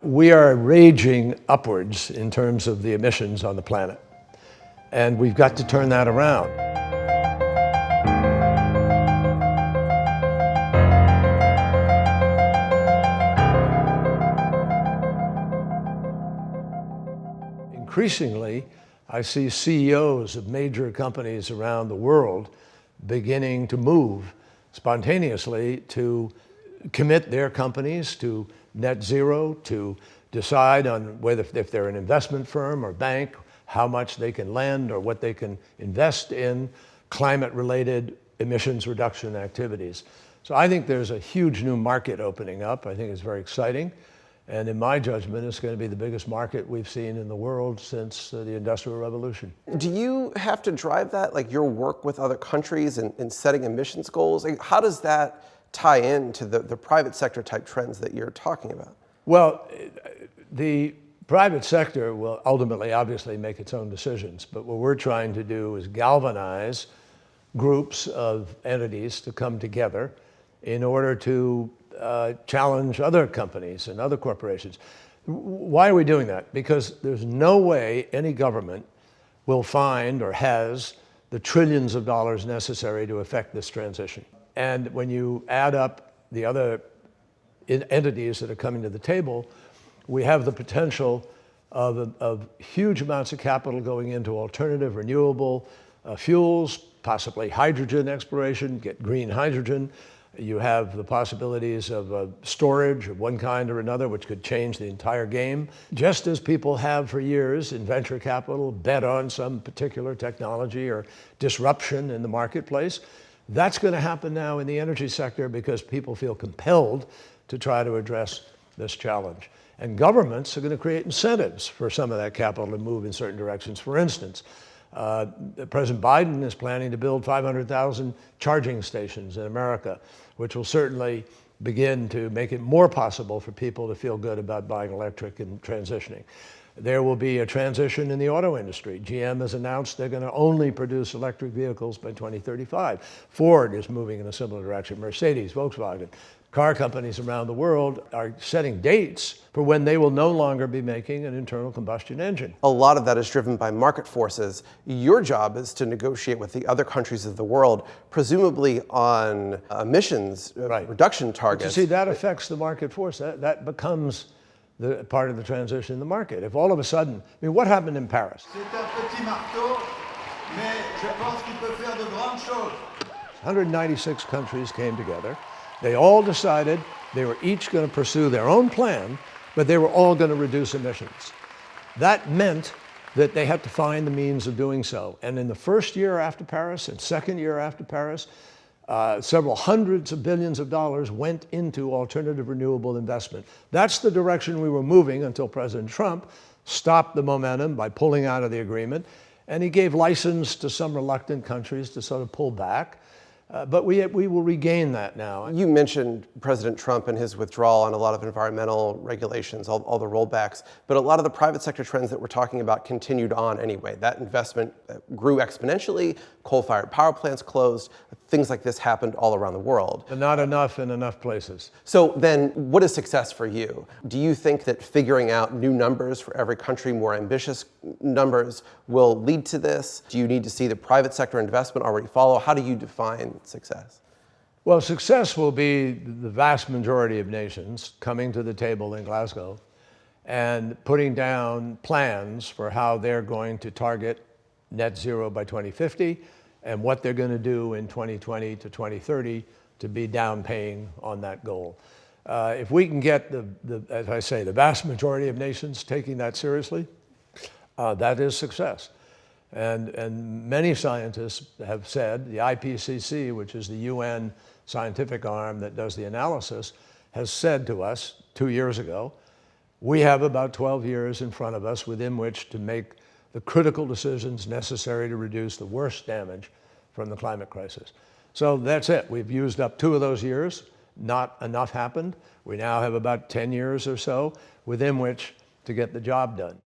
We are raging upwards in terms of the emissions on the planet, and we've got to turn that around. Increasingly, I see CEOs of major companies around the world beginning to move spontaneously to commit their companies to net zero, to decide on whether, if they're an investment firm or bank, how much they can lend or what they can invest in climate-related emissions reduction activities. So I think there's a huge new market opening up. I think it's very exciting. And in my judgment, it's going to be the biggest market we've seen in the world since the Industrial Revolution. Do you have to drive that, like your work with other countries in setting emissions goals? Like, how does that tie into the private sector type trends that you're talking about? Well, the private sector will ultimately, obviously, make its own decisions. But what we're trying to do is galvanize groups of entities to come together in order to challenge other companies and other corporations. Why are we doing that? Because there's no way any government will find or has the trillions of dollars necessary to effect this transition. And when you add up the other entities that are coming to the table, we have the potential of huge amounts of capital going into alternative renewable fuels, possibly hydrogen exploration, get green hydrogen. You have the possibilities of storage of one kind or another, which could change the entire game. Just as people have for years in venture capital bet on some particular technology or disruption in the marketplace, that's going to happen now in the energy sector because people feel compelled to try to address this challenge. And governments are going to create incentives for some of that capital to move in certain directions. For instance, President Biden is planning to build 500,000 charging stations in America, which will certainly begin to make it more possible for people to feel good about buying electric and transitioning. There will be a transition in the auto industry. GM has announced they're going to only produce electric vehicles by 2035. Ford is moving in a similar direction. Mercedes, Volkswagen. Car companies around the world are setting dates for when they will no longer be making an internal combustion engine. A lot of that is driven by market forces. Your job is to negotiate with the other countries of the world, presumably on emissions reduction targets. But you see, that affects the market force. That becomes the part of the transition in the market. If all of a sudden, I mean, what happened in Paris? 196 countries came together. They all decided they were each going to pursue their own plan, but they were all going to reduce emissions. That meant that they had to find the means of doing so. And in the first year after Paris and second year after Paris, several hundreds of billions of dollars went into alternative renewable investment. That's the direction we were moving until President Trump stopped the momentum by pulling out of the agreement. And he gave license to some reluctant countries to sort of pull back. But we will regain that now. You mentioned President Trump and his withdrawal on a lot of environmental regulations, all the rollbacks, but a lot of the private sector trends that we're talking about continued on anyway. That investment grew exponentially, coal-fired power plants closed, things like this happened all around the world. But not enough in enough places. So then what is success for you? Do you think that figuring out new numbers for every country, more ambitious numbers, will lead to this? Do you need to see the private sector investment already follow? How do you define success? Well, success will be the vast majority of nations coming to the table in Glasgow and putting down plans for how they're going to target net zero by 2050 and what they're going to do in 2020 to 2030 to be down paying on that goal. If we can get as I say, the vast majority of nations taking that seriously, that is success. And many scientists have said, the IPCC, which is the UN scientific arm that does the analysis, has said to us 2 years ago, we have about 12 years in front of us within which to make the critical decisions necessary to reduce the worst damage from the climate crisis. So that's it. We've used up 2 of those years. Not enough happened. We now have about 10 years or so within which to get the job done.